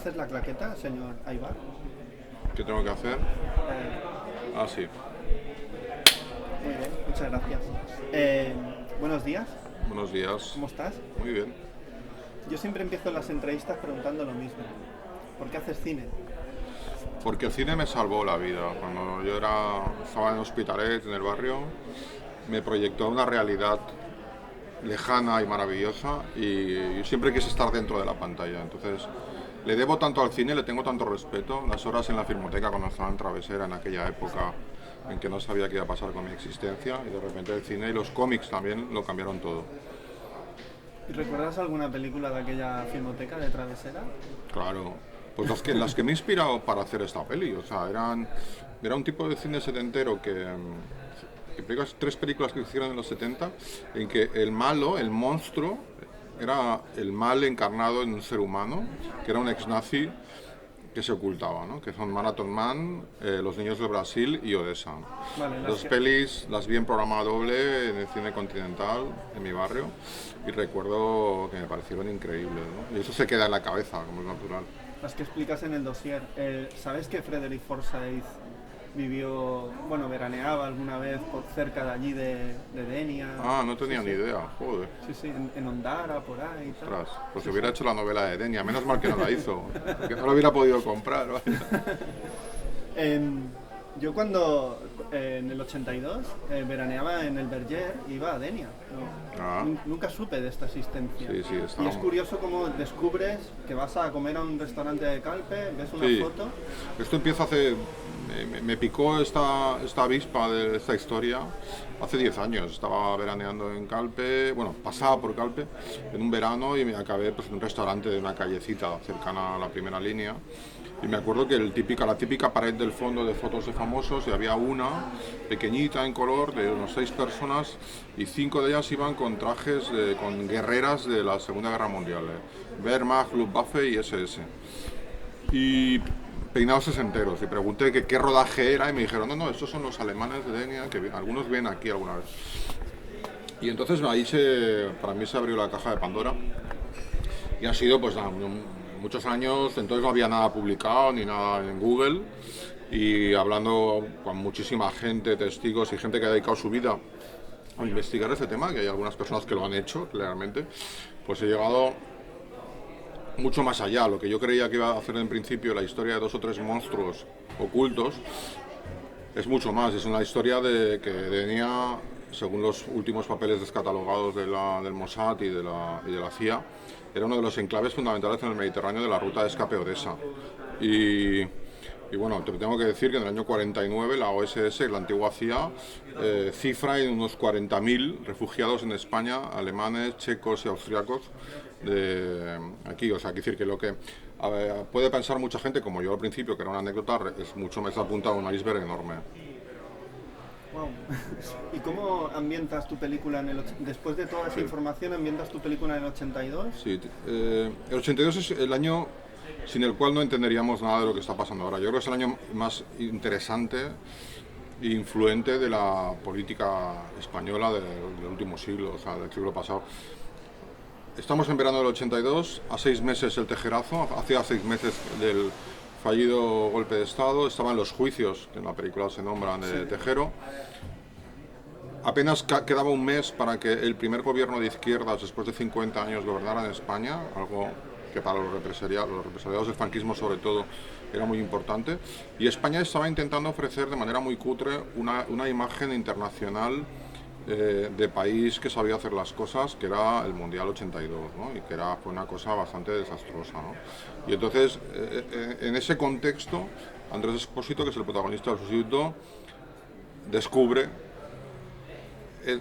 hacer la claqueta, señor Aybar? ¿Qué tengo que hacer? Ah, sí. Muy bien, muchas gracias. Buenos días, Buenos días. ¿cómo estás? Muy bien. Yo siempre empiezo las entrevistas preguntando lo mismo. ¿Por qué haces cine? Porque el cine me salvó la vida. Cuando yo estaba en Hospitalet, en el barrio, me proyectó una realidad lejana y maravillosa y yo siempre quise estar dentro de la pantalla. Entonces, le debo tanto al cine, le tengo tanto respeto. Las horas en la Filmoteca cuando estaba en Travesera, en aquella época en que no sabía qué iba a pasar con mi existencia, y de repente el cine y los cómics también lo cambiaron todo. ¿Y recuerdas alguna película de aquella filmoteca de Travesera? Claro, pues las que me he inspirado para hacer esta peli, o sea, era un tipo de cine setentero que tres películas que hicieron en los 70, en que el malo, el monstruo, era el mal encarnado en un ser humano, que era un ex-nazi que se ocultaba, ¿no? Que son Marathon Man, Los Niños de Brasil y Odessa. Vale, Dos pelis las vi en programa doble en el cine Continental, en mi barrio, y recuerdo que me parecieron increíbles, ¿no? Y eso se queda en la cabeza, como es natural. las que explicas en el dossier. ¿Sabes que Frederick Forsyth veraneaba alguna vez por cerca de allí de Denia? Ah, no tenía Sí, ni sí. idea, joder. Sí, sí, en Ondara, por ahí y tal. Ostras, pues si hubiera hecho la novela de Denia, menos mal que no la hizo, que no la hubiera podido comprar, ¿vale? Yo cuando en el 82 veraneaba en el Verger, iba a Denia. ¿No? Ah. Nunca supe de esta existencia. Sí, sí, Y estaba- es curioso cómo descubres que vas a comer a un restaurante de Calpe, ves una Sí. foto. Esto empieza hace... Me picó esta avispa de esta historia hace 10 años. Estaba veraneando en Calpe, bueno, pasaba por Calpe en un verano y me acabé pues, en un restaurante de una callecita cercana a la primera línea. Y me acuerdo que la típica pared del fondo de fotos de famosos, y había una pequeñita en color de unos 6 personas y 5 de ellas iban con trajes, con guerreras de la Segunda Guerra Mundial, Wehrmacht, Luftwaffe y SS. Y peinados sesenteros, y pregunté que qué rodaje era y me dijeron, no, estos son los alemanes de Denia, que algunos vienen aquí alguna vez. Y entonces para mí se abrió la caja de Pandora y ha sido pues muchos años, entonces no había nada publicado ni nada en Google, y hablando con muchísima gente, testigos y gente que ha dedicado su vida a investigar este tema, que hay algunas personas que lo han hecho claramente, pues he llegado mucho más allá. Lo que yo creía que iba a hacer en principio la historia de 2 o 3 monstruos ocultos es mucho más. Es una historia de que Denia, según los últimos papeles descatalogados del Mossad y de la CIA, era uno de los enclaves fundamentales en el Mediterráneo de la ruta de escape Odessa. Y bueno, te tengo que decir que en el año 49 la OSS, la antigua CIA, cifra en unos 40.000 refugiados en España, alemanes, checos y austriacos, aquí. O sea, quiero decir que lo que puede pensar mucha gente, como yo al principio, que era una anécdota, es mucho más apuntado a un iceberg enorme. Wow. ¿Y cómo ambientas tu película después de toda esa información, ambientas tu película en el 82? Sí, el 82 es el año sin el cual no entenderíamos nada de lo que está pasando ahora. Yo creo que es el año más interesante e influente de la política española del último siglo, o sea, del siglo pasado. Estamos en verano del 82, a 6 meses el tejerazo, hacía 6 meses del fallido golpe de Estado, estaban los juicios, que en la película se nombran, de Tejero. Apenas quedaba un mes para que el primer gobierno de izquierdas, después de 50 años, gobernara en España, algo que para los represaliados del franquismo sobre todo era muy importante, y España estaba intentando ofrecer de manera muy cutre una imagen internacional de país que sabía hacer las cosas, que era el Mundial 82, ¿no? Y que fue una cosa bastante desastrosa, ¿no? Y entonces, en ese contexto, Andrés Expósito, que es el protagonista del Sustituto, descubre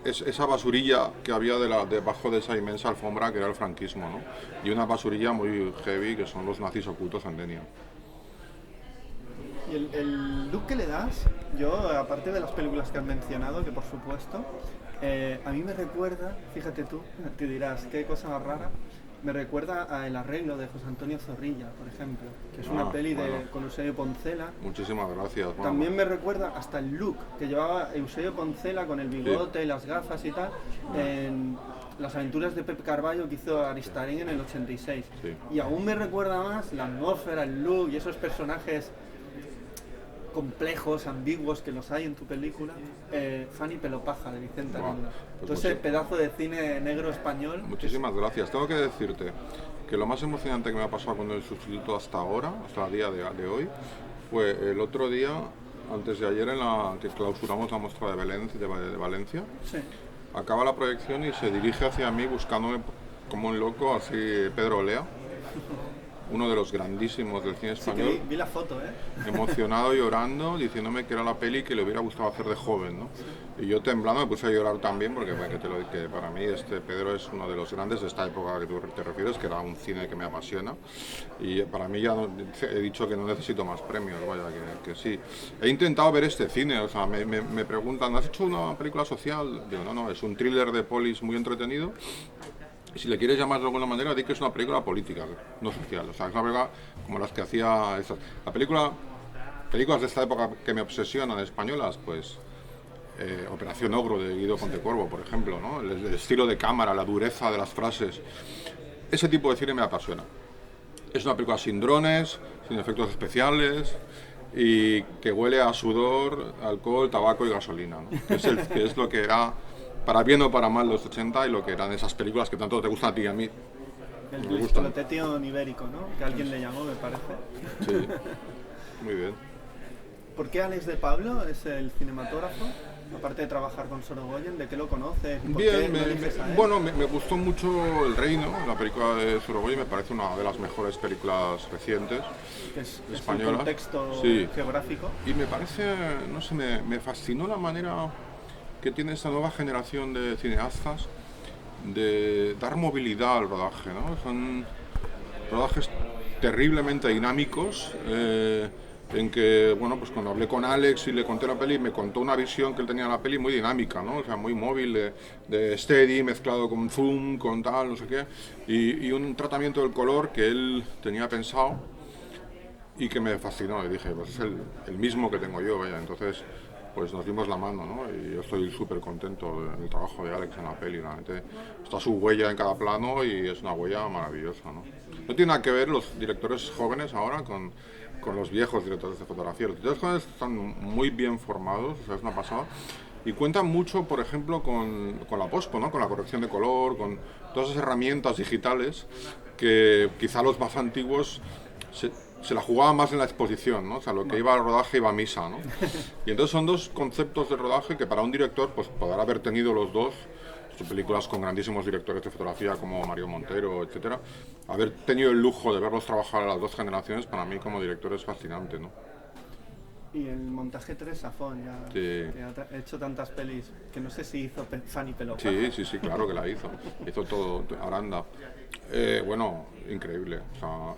esa basurilla que había debajo de esa inmensa alfombra que era el franquismo, ¿no? Y una basurilla muy heavy que son los nazis ocultos en Denia. Y el look que le das, yo, aparte de las películas que has mencionado, que por supuesto, a mí me recuerda, fíjate tú, te dirás, qué cosa más rara, Me recuerda a El arreglo de José Antonio Zorrilla, por ejemplo, que es una peli con Eusebio Poncela. Muchísimas gracias. Bueno. También me recuerda hasta el look que llevaba Eusebio Poncela con el bigote y las gafas y tal, en Las aventuras de Pep Carballo que hizo Aristarén en el 86. Sí. Y aún me recuerda más la atmósfera, el look y esos personajes complejos, ambiguos que los hay en tu película, Fanny Pelopaja de Vicente Aranda. Pues Entonces, pedazo de cine negro español. Muchísimas gracias. Tengo que decirte que lo más emocionante que me ha pasado con el sustituto hasta ahora, hasta el día de hoy, fue el otro día, antes de ayer, en la que clausuramos la muestra de Valencia. Sí. Acaba la proyección y se dirige hacia mí buscándome como un loco, así Pedro Olea, uno de los grandísimos del cine español. Sí, que vi la foto, emocionado, llorando, diciéndome que era la peli que le hubiera gustado hacer de joven, ¿no? Y yo temblando me puse a llorar también porque que para mí Pedro es uno de los grandes de esta época que tú te refieres, que era un cine que me apasiona, y para mí ya he dicho que no necesito más premios, vaya, que sí. He intentado ver este cine, o sea, me preguntan, ¿has hecho una película social? Digo, no, es un thriller de polis muy entretenido. Si le quieres llamar de alguna manera, di que es una película política, no social. O sea, es una película como las que hacía... películas de esta época que me obsesionan, españolas, pues... Operación Ogro de Guido Fontecorvo, por ejemplo, ¿no? El estilo de cámara, la dureza de las frases. Ese tipo de cine me apasiona. Es una película sin drones, sin efectos especiales y que huele a sudor, alcohol, tabaco y gasolina, ¿no? Que es lo que era... para bien o para mal los 80 y lo que eran esas películas que tanto te gustan a ti y a mí. El Pistoloteo ibérico, ¿no? Que alguien le llamó, me parece. Sí, muy bien. ¿Por qué Alex de Pablo es el cinematógrafo? Aparte de trabajar con Sorogoyen, ¿de qué lo conoces? Bien, me gustó mucho El Reino, la película de Sorogoyen, me parece una de las mejores películas recientes españolas. Es un contexto geográfico. Y me parece, no sé, me fascinó la manera que tiene esta nueva generación de cineastas de dar movilidad al rodaje, ¿no? Son rodajes terriblemente dinámicos, en que, bueno, pues cuando hablé con Alex y le conté la peli, me contó una visión que él tenía de la peli muy dinámica, ¿no? O sea, muy móvil, de steady, mezclado con zoom, con tal, no sé qué, y un tratamiento del color que él tenía pensado y que me fascinó, y dije, pues es el mismo que tengo yo, vaya, entonces... pues nos dimos la mano, ¿no? Y yo estoy súper contento del trabajo de Alex en la peli, realmente está su huella en cada plano y es una huella maravillosa, ¿no? No tiene nada que ver los directores jóvenes ahora con los viejos directores de fotografía. Los directores jóvenes están muy bien formados, o sea, es una pasada, y cuentan mucho, por ejemplo, con la pospo, ¿no? Con la corrección de color, con todas esas herramientas digitales que quizá los más antiguos se la jugaba más en la exposición, ¿no? O sea, lo que iba al rodaje iba a misa, ¿no? Y entonces son dos conceptos de rodaje que para un director, pues podrá haber tenido los dos, películas con grandísimos directores de fotografía como Mario Montero, etcétera, haber tenido el lujo de verlos trabajar a las dos generaciones, para mí como director es fascinante, ¿no? Y el montaje Teresa Safón, ya que ha hecho tantas pelis, que no sé si hizo Fanny Pelopaja. Sí, claro que la hizo. Hizo todo, Aranda. Bueno, increíble. O sea,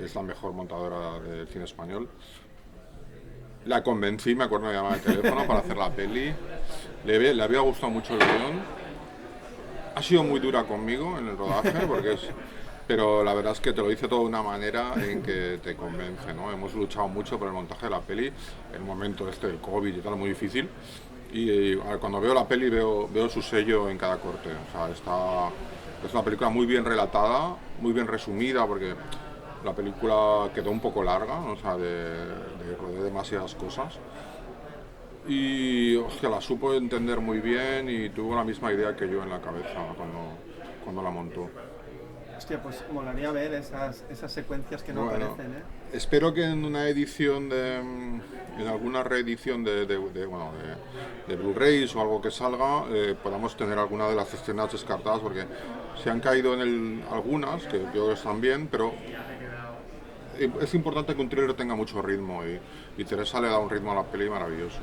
es la mejor montadora del cine español. La convencí, me acuerdo, me llamaba de teléfono para hacer la peli. Le había gustado mucho el guión. Ha sido muy dura conmigo en el rodaje, pero la verdad es que te lo dice todo de una manera en que te convence, ¿no? Hemos luchado mucho por el montaje de la peli, el momento del COVID y tal, muy difícil. Y cuando veo la peli veo su sello en cada corte. O sea, es una película muy bien relatada, muy bien resumida, porque la película quedó un poco larga, ¿no? O sea, rodé demasiadas cosas. Y hostia, la supo entender muy bien y tuvo la misma idea que yo en la cabeza cuando la montó. Hostia, pues molaría ver esas secuencias que no aparecen, ¿eh? Espero que en una edición en alguna reedición de Blu-rays o algo que salga, podamos tener alguna de las escenas descartadas, porque se han caído algunas, que yo creo que están bien, pero es importante que un thriller tenga mucho ritmo y Teresa le da un ritmo a la peli maravilloso.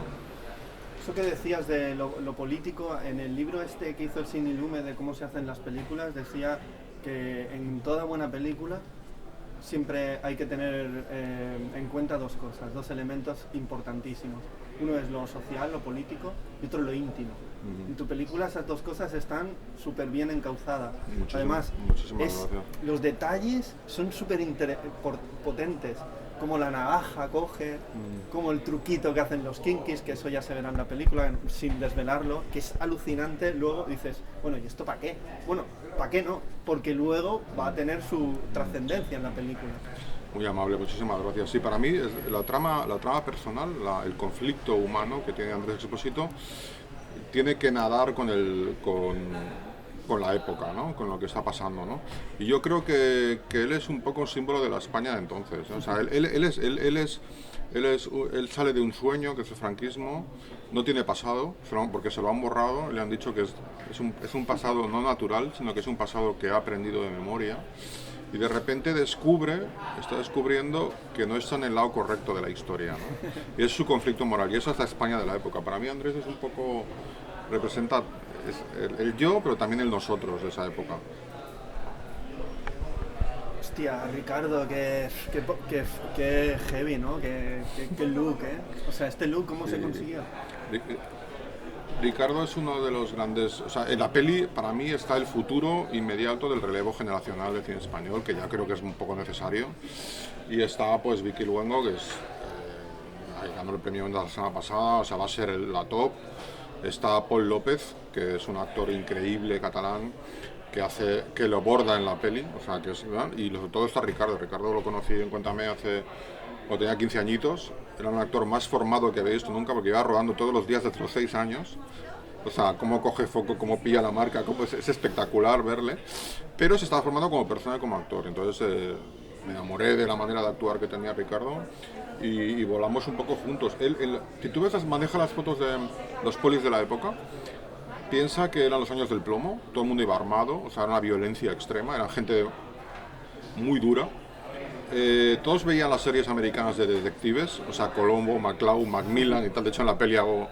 Eso que decías de lo político, en el libro este que hizo el Cine Lume de cómo se hacen las películas, decía que en toda buena película siempre hay que tener en cuenta dos cosas, dos elementos importantísimos. Uno es lo social, lo político, y otro lo íntimo. En tu película esas dos cosas están súper bien encauzadas. Además, Muchísimas gracias. los detalles son súper potentes, como la navaja coge, como el truquito que hacen los kinkis, que eso ya se verá en la película sin desvelarlo, que es alucinante. Luego dices, bueno, ¿y esto para qué? Bueno, ¿para qué no? Porque luego va a tener su trascendencia en la película. Muy amable, muchísimas gracias. Sí, para mí es la trama personal, el conflicto humano que tiene Andrés Expósito, tiene que nadar con la época, ¿no? Con lo que está pasando, ¿no? Y yo creo que él es un poco un símbolo de la España de entonces, ¿no? O sea, él sale de un sueño que es el franquismo, no tiene pasado, porque se lo han borrado, le han dicho que es un pasado no natural, sino que es un pasado que ha aprendido de memoria. Y de repente está descubriendo que no está en el lado correcto de la historia, ¿no? Y es su conflicto moral, y esa es la España de la época. Para mí Andrés es un poco, representa el yo, pero también el nosotros de esa época. Hostia, Ricardo, que heavy, ¿no? Que look, ¿eh? O sea, este look, ¿cómo se consiguió? Ricardo es uno de los grandes, o sea, en la peli para mí está el futuro inmediato del relevo generacional del cine español, que ya creo que es un poco necesario, y está pues Vicky Luengo, que ganó el premio la semana pasada, o sea, va a ser la top. Está Paul López, que es un actor increíble catalán, que lo borda en la peli, o sea, y sobre todo está Ricardo lo conocí en Cuéntame cuando tenía 15 añitos, era un actor más formado que había visto nunca, porque iba rodando todos los días desde los 6 años. O sea, cómo coge foco, cómo pilla la marca, es espectacular verle. Pero se estaba formando como persona y como actor. Entonces me enamoré de la manera de actuar que tenía Ricardo y volamos un poco juntos. Si tú maneja las fotos de los polis de la época, piensa que eran los años del plomo, todo el mundo iba armado, o sea, era una violencia extrema, eran gente muy dura. Todos veían las series americanas de detectives, o sea, Columbo, McCloud, Macmillan y tal. De hecho, en la peli hago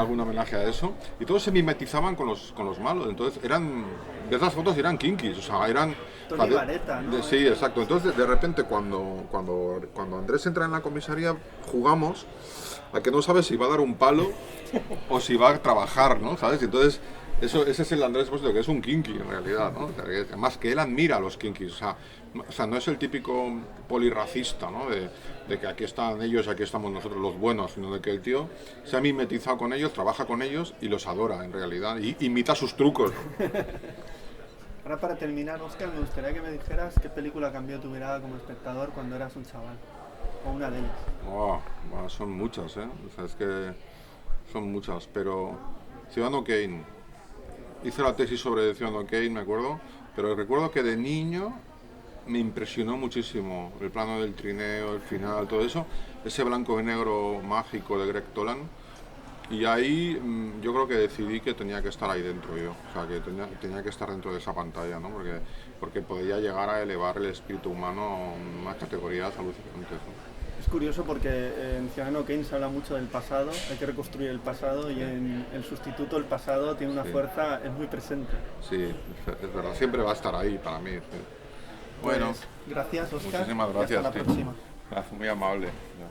un homenaje a eso. Y todos se mimetizaban con los malos. Entonces, ves las fotos y eran kinkis, o sea, eran... Tony Vareta, ¿no? Sí, exacto. Entonces, de repente, cuando Andrés entra en la comisaría, jugamos a que no sabes si va a dar un palo o si va a trabajar, ¿no? ¿Sabes? Entonces... ese es el Andrés Expósito, que es un kinky en realidad, ¿no? Además que él admira a los kinkis, o sea, no es el típico polirracista, ¿no? De que aquí están ellos y aquí estamos nosotros los buenos, sino de que el tío se ha mimetizado con ellos, trabaja con ellos y los adora en realidad, y imita sus trucos, ¿no? Ahora, para terminar, Óscar, me gustaría que me dijeras qué película cambió tu mirada como espectador cuando eras un chaval, o una de ellas. Bueno, son muchas, ¿eh? O sea, es que son muchas, pero Ciudadano Kane. Hice la tesis sobre Ciudadano Kane, me acuerdo, pero recuerdo que de niño me impresionó muchísimo el plano del trineo, el final, todo eso, ese blanco y negro mágico de Greg Toland, y ahí yo creo que decidí que tenía que estar ahí dentro yo, o sea, que tenía que estar dentro de esa pantalla, ¿no? Porque podía llegar a elevar el espíritu humano a unas categorías alucinantes, ¿no? Es curioso porque en Ciudadano Kane se habla mucho del pasado, hay que reconstruir el pasado, y en El Sustituto el pasado tiene una fuerza, es muy presente. Sí, es verdad, siempre va a estar ahí para mí. Sí. Bueno, Pues, gracias, Óscar. Muchísimas gracias. Hasta la próxima. Muy amable.